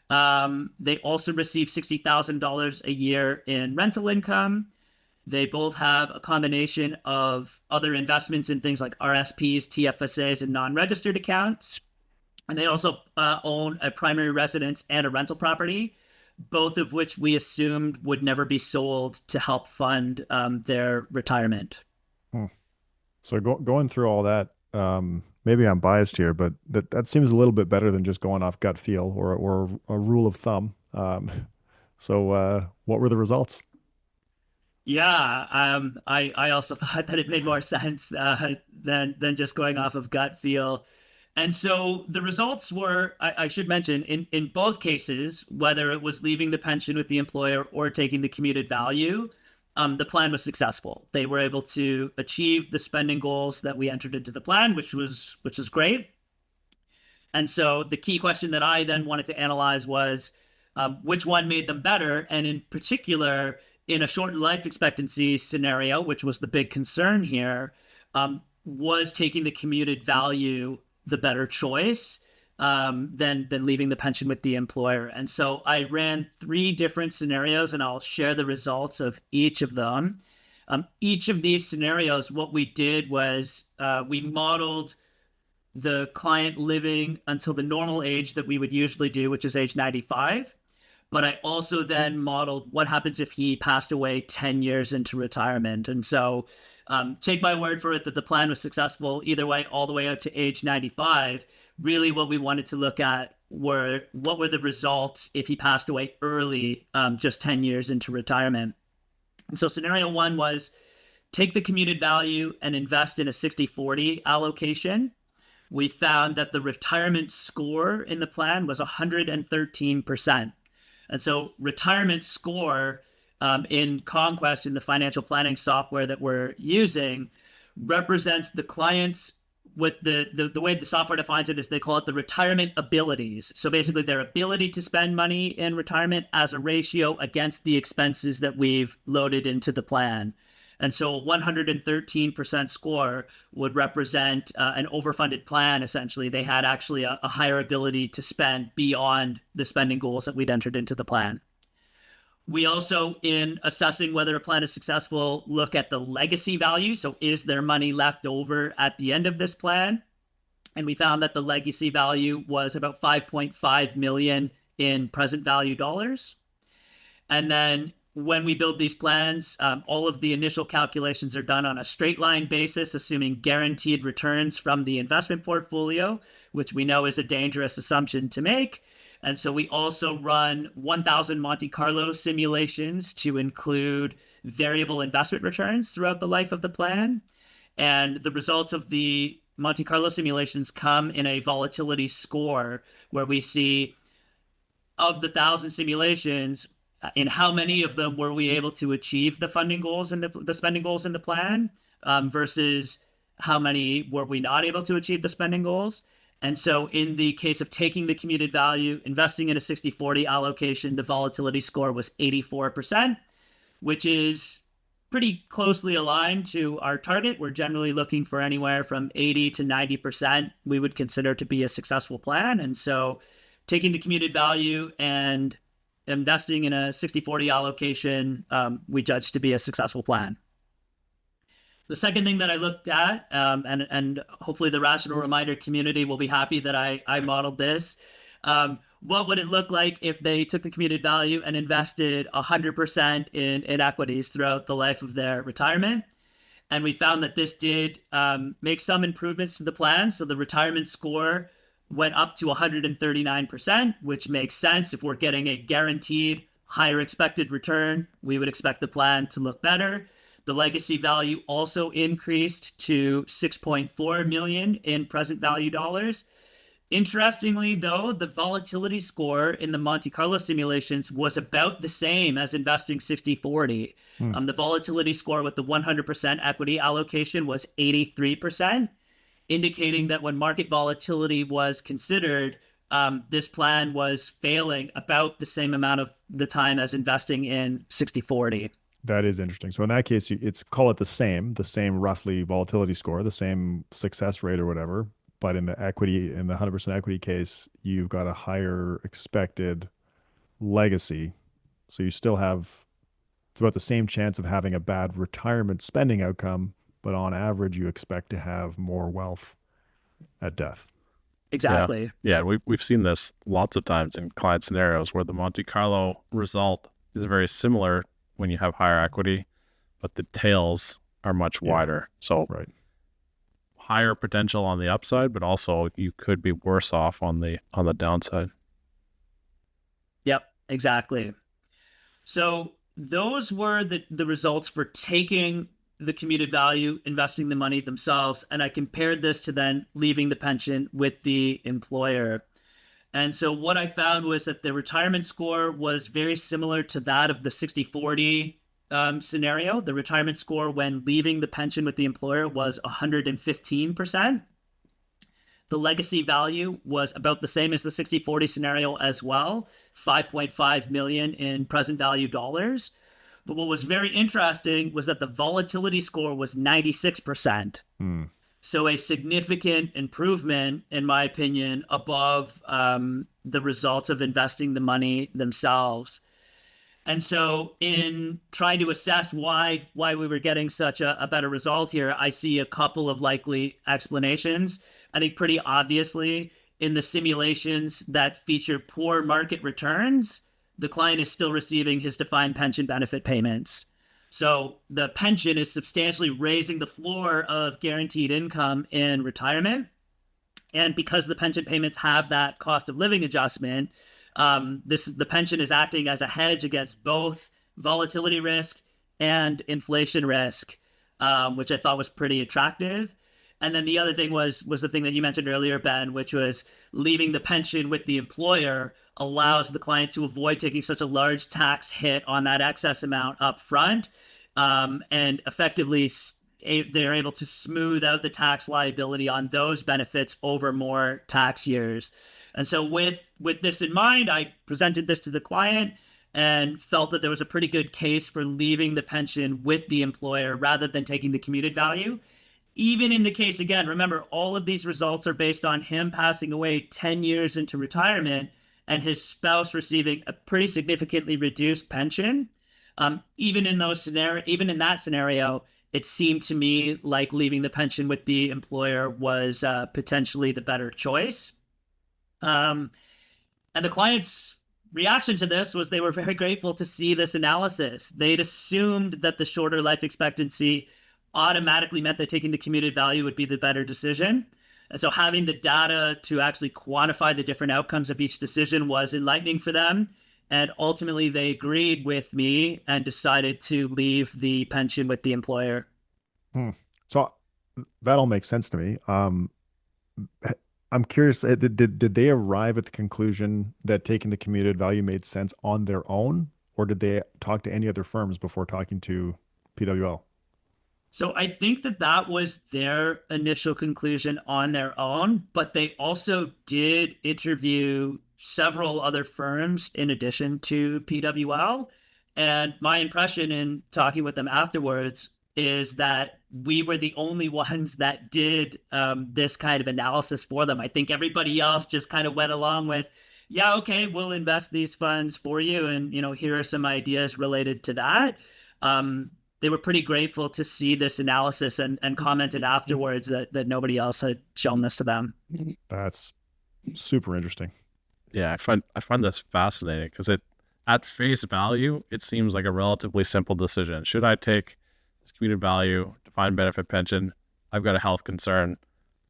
They also receive $60,000 a year in rental income. They both have a combination of other investments in things like RSPs, TFSAs, and non-registered accounts. And they also own a primary residence and a rental property, both of which we assumed would never be sold to help fund their retirement. So going through all that, maybe I'm biased here, but that seems a little bit better than just going off gut feel or a rule of thumb. So what were the results? Yeah, I also thought that it made more sense than just going off of gut feel. And so the results were, I should mention, in both cases, whether it was leaving the pension with the employer or taking the commuted value, the plan was successful. They were able to achieve the spending goals that we entered into the plan, which was great. And so the key question that I then wanted to analyze was which one made them better, and in particular, in a shortened life expectancy scenario, which was the big concern here, was taking the commuted value the better choice than leaving the pension with the employer. And so I ran 3 different scenarios, and I'll share the results of each of them. Each of these scenarios, what we did was we modeled the client living until the normal age that we would usually do, which is age 95. But I also then modeled what happens if he passed away 10 years into retirement. And so take my word for it that the plan was successful either way, all the way out to age 95. Really what we wanted to look at were what were the results if he passed away early, just 10 years into retirement. And so scenario 1 was take the commuted value and invest in a 60-40 allocation. We found that the retirement score in the plan was 113%. And so retirement score in Conquest, in the financial planning software that we're using, represents the client's, with the way the software defines it is they call it the retirement abilities. So basically their ability to spend money in retirement as a ratio against the expenses that we've loaded into the plan. And so 113% score would represent an overfunded plan, essentially. They had actually a higher ability to spend beyond the spending goals that we'd entered into the plan. We also, in assessing whether a plan is successful, look at the legacy value. So is there money left over at the end of this plan? And we found that the legacy value was about 5.5 million in present value dollars. And then when we build these plans, all of the initial calculations are done on a straight line basis, assuming guaranteed returns from the investment portfolio, which we know is a dangerous assumption to make. And so we also run 1,000 Monte Carlo simulations to include variable investment returns throughout the life of the plan. And the results of the Monte Carlo simulations come in a volatility score where we see of the 1,000 simulations, in how many of them were we able to achieve the funding goals and the spending goals in the plan versus how many were we not able to achieve the spending goals. And so in the case of taking the commuted value, investing in a 60-40 allocation, the volatility score was 84%, which is pretty closely aligned to our target. We're generally looking for anywhere from 80 to 90% we would consider to be a successful plan. And so taking the commuted value and investing in a 60-40 allocation, we judged to be a successful plan. The second thing that I looked at, and hopefully the Rational Reminder community will be happy that I modeled this. What would it look like if they took the commuted value and invested 100% in equities throughout the life of their retirement? And we found that this did make some improvements to the plan. So the retirement score went up to 139%, which makes sense. If we're getting a guaranteed higher expected return, we would expect the plan to look better. The legacy value also increased to 6.4 million in present value dollars. Interestingly, though, the volatility score in the Monte Carlo simulations was about the same as investing 60-40. The volatility score with the 100% equity allocation was 83%. Indicating that when market volatility was considered, this plan was failing about the same amount of the time as investing in 60-40. That is interesting. So in that case, it's call it the same roughly volatility score, the same success rate or whatever. But in the 100% equity case, you've got a higher expected legacy. So you still have, it's about the same chance of having a bad retirement spending outcome, but on average, you expect to have more wealth at death. Exactly. Yeah, we've seen this lots of times in client scenarios where the Monte Carlo result is very similar when you have higher equity, but the tails are much wider. So right. Higher potential on the upside, but also you could be worse off on the downside. Yep, exactly. So those were the results for taking the commuted value, investing the money themselves. And I compared this to then leaving the pension with the employer. And so what I found was that the retirement score was very similar to that of the 60-40 scenario. The retirement score when leaving the pension with the employer was 115%. The legacy value was about the same as the 60-40 scenario as well, 5.5 million in present value dollars. But what was very interesting was that the volatility score was 96%. Hmm. So a significant improvement, in my opinion, above the results of investing the money themselves. And so in trying to assess why we were getting such a better result here, I see a couple of likely explanations. I think pretty obviously in the simulations that feature poor market returns, the client is still receiving his defined pension benefit payments. So the pension is substantially raising the floor of guaranteed income in retirement. And because the pension payments have that cost of living adjustment, the pension is acting as a hedge against both volatility risk and inflation risk, which I thought was pretty attractive. And then the other thing was the thing that you mentioned earlier, Ben, which was leaving the pension with the employer allows the client to avoid taking such a large tax hit on that excess amount up front, and effectively they're able to smooth out the tax liability on those benefits over more tax years. And so with this in mind, I presented this to the client and felt that there was a pretty good case for leaving the pension with the employer rather than taking the commuted value. Even in the case, again, remember, all of these results are based on him passing away 10 years into retirement and his spouse receiving a pretty significantly reduced pension. Even in that scenario, it seemed to me like leaving the pension with the employer was potentially the better choice. And the client's reaction to this was they were very grateful to see this analysis. They'd assumed that the shorter life expectancy automatically meant that taking the commuted value would be the better decision. And so having the data to actually quantify the different outcomes of each decision was enlightening for them. And ultimately, they agreed with me and decided to leave the pension with the employer. So that all makes sense to me. I'm curious, did they arrive at the conclusion that taking the commuted value made sense on their own, or did they talk to any other firms before talking to PWL? So I think that was their initial conclusion on their own, but they also did interview several other firms in addition to PWL. And my impression in talking with them afterwards is that we were the only ones that did this kind of analysis for them. I think everybody else just kind of went along with, yeah, okay, we'll invest these funds for you. And, here are some ideas related to that. They were pretty grateful to see this analysis and commented afterwards that nobody else had shown this to them. That's super interesting. Yeah, I find this fascinating because at face value, it seems like a relatively simple decision. Should I take this commuted value, defined benefit pension? I've got a health concern.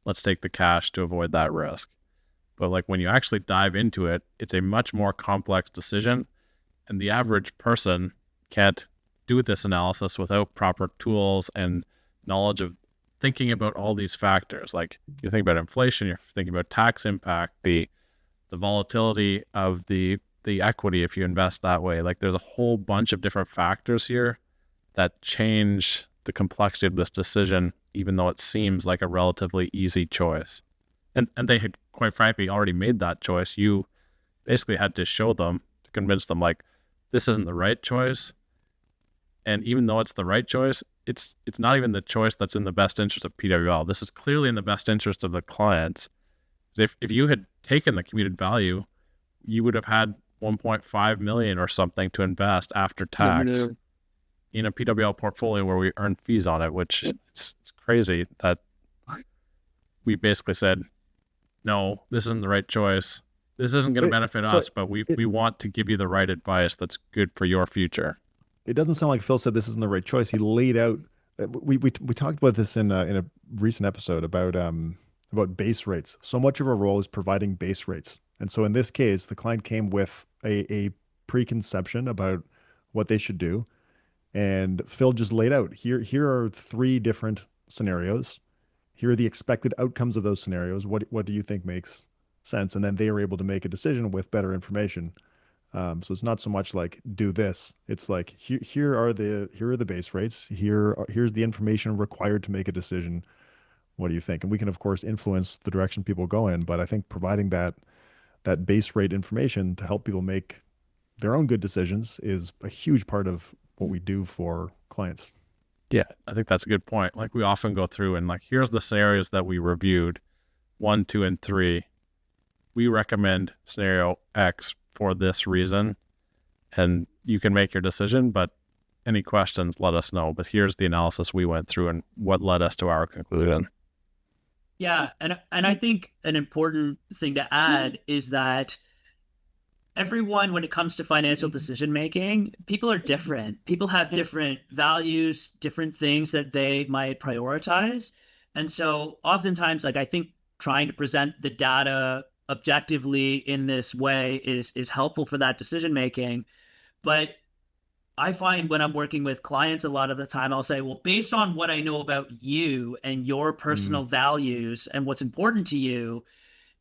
Let's take the cash to avoid that risk. But like when you actually dive into it, it's a much more complex decision, and the average person can't do this analysis without proper tools and knowledge of thinking about all these factors. Like you think about inflation, you're thinking about tax impact, the volatility of the equity if you invest that way. Like there's a whole bunch of different factors here that change the complexity of this decision, even though it seems like a relatively easy choice. And they had, quite frankly, already made that choice. You basically had to show them, to convince them, like, this isn't the right choice. And even though it's the right choice, it's not even the choice that's in the best interest of PWL. This is clearly in the best interest of the clients. If you had taken the commuted value, you would have had 1.5 million or something to invest after tax in a PWL portfolio where we earn fees on it, which it's crazy that we basically said, no, this isn't the right choice. This isn't going to benefit us, but we want to give you the right advice that's good for your future. It doesn't sound like Phil said this isn't the right choice. He laid out. We talked about this in a recent episode about base rates. So much of our role is providing base rates, and so in this case, the client came with a preconception about what they should do, and Phil just laid out here are 3 different scenarios. Here are the expected outcomes of those scenarios. What do you think makes sense? And then they are able to make a decision with better information. So it's not so much like do this. It's like here are the base rates. Here's the information required to make a decision. What do you think? And we can of course influence the direction people go in, but I think providing that base rate information to help people make their own good decisions is a huge part of what we do for clients. Yeah, I think that's a good point. Like we often go through and like, here's the scenarios that we reviewed, 1, 2, and 3. We recommend scenario X for this reason, and you can make your decision, but any questions, let us know. But here's the analysis we went through and what led us to our conclusion. Yeah, and I think an important thing to add is that everyone, when it comes to financial decision making, people are different. People have different values, different things that they might prioritize. And so oftentimes, like I think trying to present the data objectively in this way is helpful for that decision making. But I find when I'm working with clients a lot of the time, I'll say, well, based on what I know about you and your personal values and what's important to you,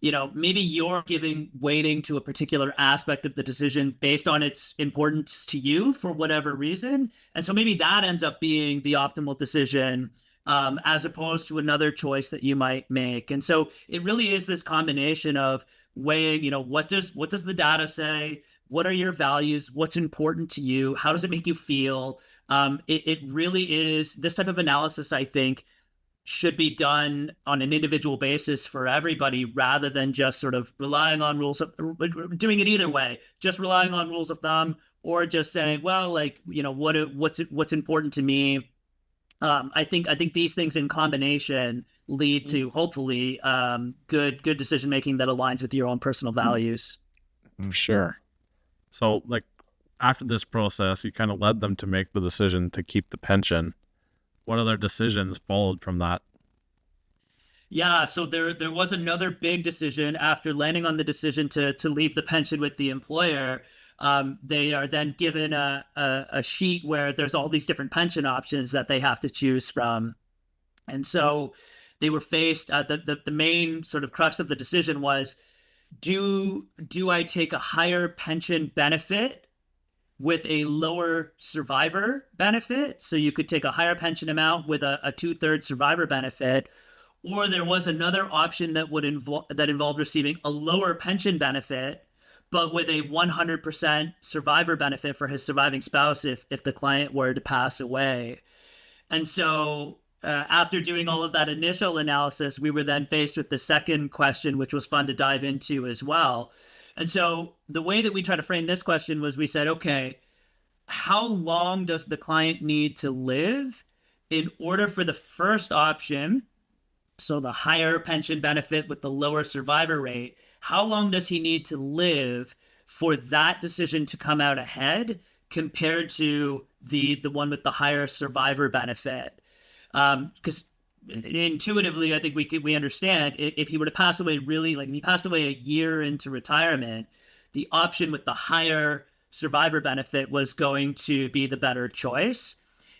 maybe you're giving weighting to a particular aspect of the decision based on its importance to you for whatever reason. And so maybe that ends up being the optimal decision, as opposed to another choice that you might make. And so it really is this combination of weighing, what does the data say? What are your values? What's important to you? How does it make you feel? It really is this type of analysis, I think, should be done on an individual basis for everybody rather than just sort of relying on rules of doing it either way, just relying on rules of thumb or just saying, well, like, what's important to me. I think these things in combination lead to hopefully good decision making that aligns with your own personal values. Sure. So like after this process, you kind of led them to make the decision to keep the pension. What other decisions followed from that? Yeah, so there was another big decision after landing on the decision to leave the pension with the employer. They are then given a sheet where there's all these different pension options that they have to choose from. And so they were faced, the main sort of crux of the decision was, do I take a higher pension benefit with a lower survivor benefit? So you could take a higher pension amount with a 2/3 survivor benefit, or there was another option that would involve receiving a lower pension benefit, but with a 100% survivor benefit for his surviving spouse if the client were to pass away. And so after doing all of that initial analysis, we were then faced with the second question, which was fun to dive into as well. And so the way that we try to frame this question was we said, okay, how long does the client need to live in order for the first option, so the higher pension benefit with the lower survivor rate, how long does he need to live for that decision to come out ahead compared to the one with the higher survivor benefit? Because intuitively, I think we understand if he were to pass away if he passed away a year into retirement, the option with the higher survivor benefit was going to be the better choice.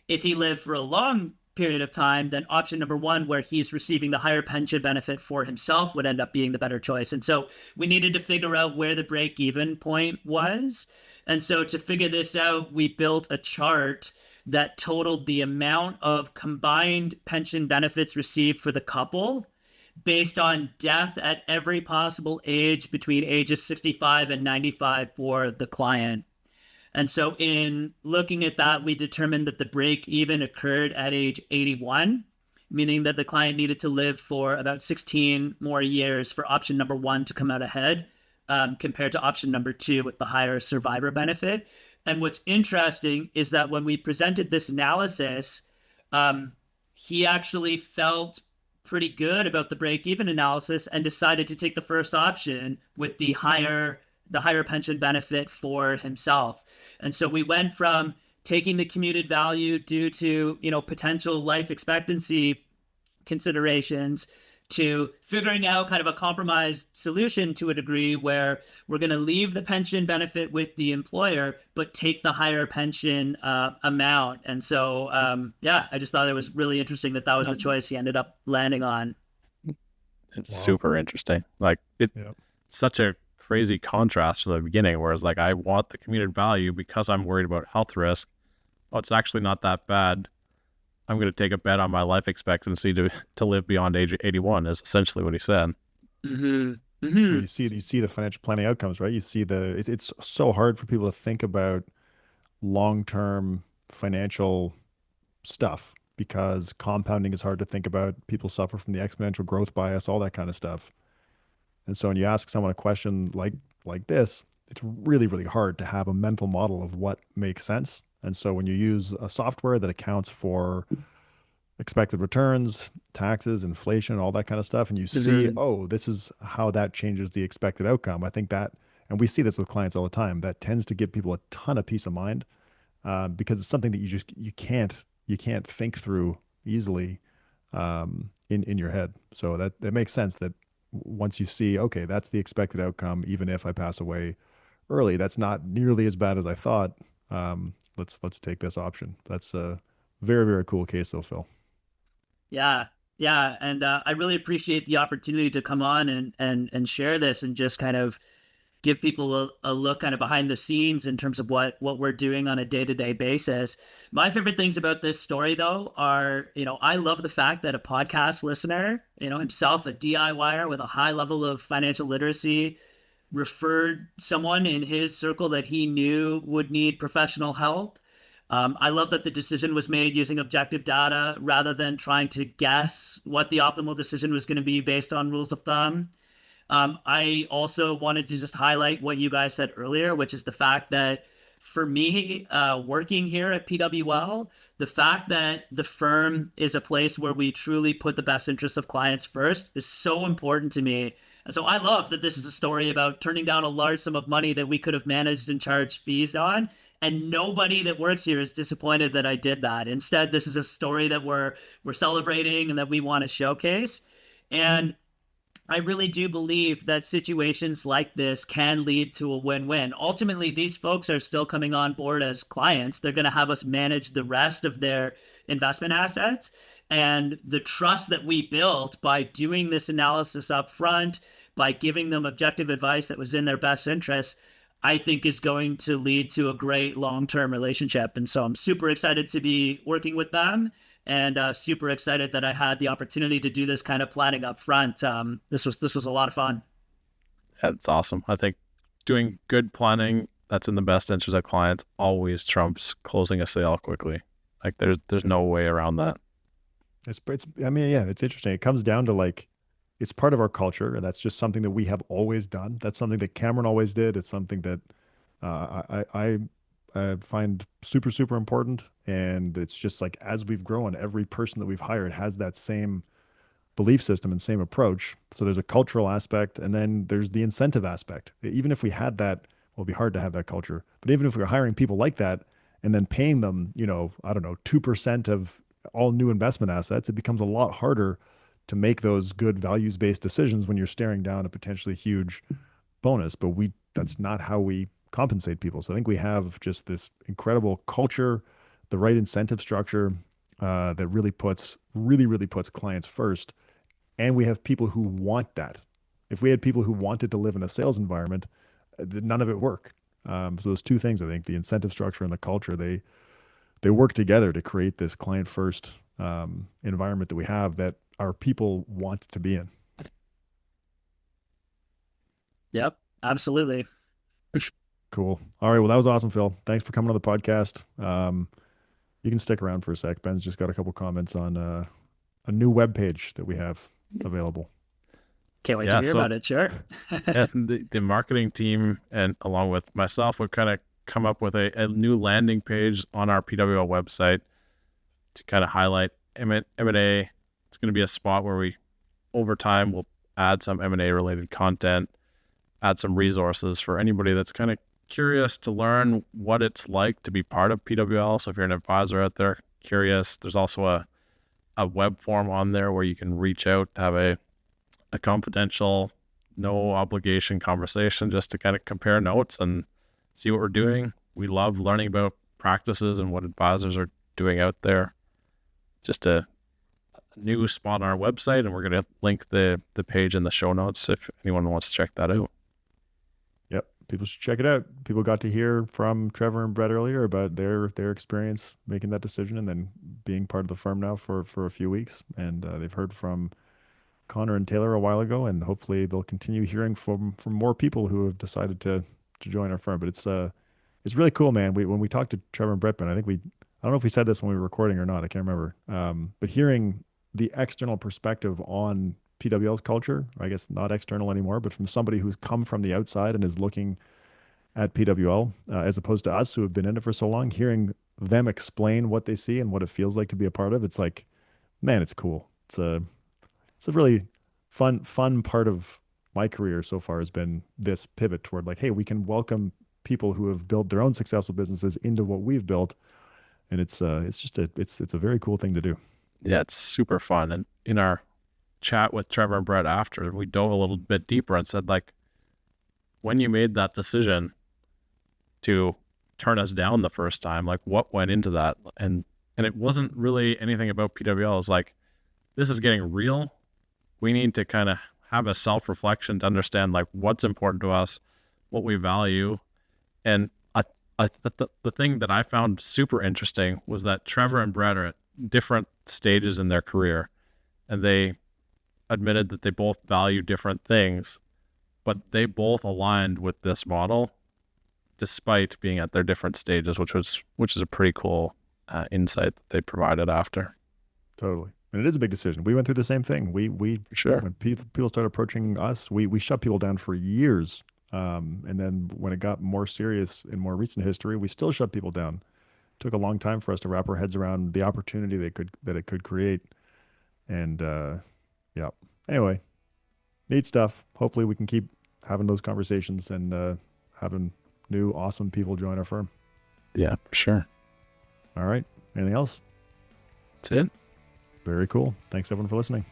If he lived for a long period of time, then option number one, where he's receiving the higher pension benefit for himself, would end up being the better choice. And so we needed to figure out where the break-even point was. And so to figure this out, we built a chart that totaled the amount of combined pension benefits received for the couple based on death at every possible age between ages 65 and 95 for the client. And so in looking at that, we determined that the break even occurred at age 81, meaning that the client needed to live for about 16 more years for option number one to come out ahead, compared to option number two with the higher survivor benefit. And what's interesting is that when we presented this analysis, he actually felt pretty good about the break-even analysis and decided to take the first option with the higher pension benefit for himself. And so we went from taking the commuted value due to, potential life expectancy considerations to figuring out kind of a compromise solution to a degree where we're going to leave the pension benefit with the employer, but take the higher pension amount. And so, I just thought it was really interesting that was the choice he ended up landing on. It's super interesting. Like such a crazy contrast to the beginning, whereas like I want the commuted value because I'm worried about health risk. Oh, it's actually not that bad. I'm going to take a bet on my life expectancy to live beyond age 81 is essentially what he said. Mm-hmm. Mm-hmm. You see the financial planning outcomes, right? You see it's so hard for people to think about long-term financial stuff because compounding is hard to think about. People suffer from the exponential growth bias, all that kind of stuff. And so when you ask someone a question like this, it's really, really hard to have a mental model of what makes sense. And so when you use a software that accounts for expected returns, taxes, inflation, all that kind of stuff, and you see, Mhm. oh, this is how that changes the expected outcome. I think that, and we see this with clients all the time, that tends to give people a ton of peace of mind because it's something that you can't think through easily in your head. So that makes sense that once you see, okay, that's the expected outcome, even if I pass away early, that's not nearly as bad as I thought. Let's take this option. That's a very, very cool case though, Phil. Yeah, yeah, and I really appreciate the opportunity to come on and share this and just kind of give people a look kind of behind the scenes in terms of what we're doing on a day-to-day basis. My favorite things about this story though are, I love the fact that a podcast listener, himself a DIYer with a high level of financial literacy, referred someone in his circle that he knew would need professional help. I love that the decision was made using objective data rather than trying to guess what the optimal decision was going to be based on rules of thumb. I also wanted to just highlight what you guys said earlier, which is the fact that for me, working here at PWL, the fact that the firm is a place where we truly put the best interests of clients first is so important to me. And so I love that this is a story about turning down a large sum of money that we could have managed and charged fees on. And nobody that works here is disappointed that I did that. Instead, this is a story that we're celebrating and that we want to showcase. And I really do believe that situations like this can lead to a win-win. Ultimately, these folks are still coming on board as clients. They're going to have us manage the rest of their investment assets. And the trust that we built by doing this analysis up front, by giving them objective advice that was in their best interest, I think is going to lead to a great long-term relationship. And so I'm super excited to be working with them and super excited that I had the opportunity to do this kind of planning up front. This was a lot of fun. That's awesome. I think doing good planning that's in the best interest of clients always trumps closing a sale quickly. Like there's no way around that. I mean, yeah, it's interesting. It comes down to like, it's part of our culture, and that's just something that we have always done. That's something that Cameron always did. It's something that I find super, super important. And it's just like, as we've grown, every person that we've hired has that same belief system and same approach. So there's a cultural aspect, and then there's the incentive aspect. Even if we had that, well, it'd be hard to have that culture. But even if we were hiring people like that and then paying them, I don't know, 2% of all new investment assets, it becomes a lot harder to make those good values-based decisions when you're staring down a potentially huge bonus. But that's not how we compensate people. So I think we have just this incredible culture, the right incentive structure that really puts clients first. And we have people who want that. If we had people who wanted to live in a sales environment, none of it worked. So those two things, I think, the incentive structure and the culture, they work together to create this client first environment that we have that our people want to be in. Yep, absolutely. Cool. All right. Well, that was awesome, Phil. Thanks for coming on the podcast. You can stick around for a sec. Ben's just got a couple comments on a new web page that we have available. Can't wait to hear about it. Sure. Yeah, the marketing team and along with myself would kind of come up with a new landing page on our PWL website to kind of highlight M&A. It's going to be a spot where we, over time, will add some M&A related content, add some resources for anybody that's kind of curious to learn what it's like to be part of PWL. So if you're an advisor out there curious, there's also a web form on there where you can reach out to have a confidential, no obligation conversation just to kind of compare notes and see what we're doing. We love learning about practices and what advisors are doing out there. Just a new spot on our website, and we're going to link the page in the show notes if anyone wants to check that out. Yep, people should check it out. People got to hear from Trevor and Brett earlier about their experience making that decision and then being part of the firm now for a few weeks. And they've heard from Connor and Taylor a while ago, and hopefully they'll continue hearing from more people who have decided to join our firm. But it's really cool, man. When we talked to Trevor and Brett, I don't know if we said this when we were recording or not. I can't remember. But hearing the external perspective on PWL's culture, I guess not external anymore, but from somebody who's come from the outside and is looking at PWL, as opposed to us who have been in it for so long, hearing them explain what they see and what it feels like to be a part of, it's like, man, it's cool. It's a really fun part of my career so far has been this pivot toward like, hey, we can welcome people who have built their own successful businesses into what we've built, and it's a very cool thing to do. Yeah, it's super fun. And in our chat with Trevor and Brett after, we dove a little bit deeper and said, like, when you made that decision to turn us down the first time, like what went into that? And it wasn't really anything about PWL. It's like, this is getting real. We need to kind of have a self-reflection to understand like what's important to us, what we value. And the thing that I found super interesting was that Trevor and Brett are at different stages in their career, and they admitted that they both value different things, but they both aligned with this model despite being at their different stages, which is a pretty cool insight that they provided after. Totally. And it is a big decision. We went through the same thing. We Sure. When people started approaching us, we shut people down for years. And then when it got more serious in more recent history, we still shut people down. It took a long time for us to wrap our heads around the opportunity that it could create. And yeah. Anyway, neat stuff. Hopefully we can keep having those conversations and having new awesome people join our firm. Yeah, for sure. All right. Anything else? That's it. Very cool. Thanks everyone for listening.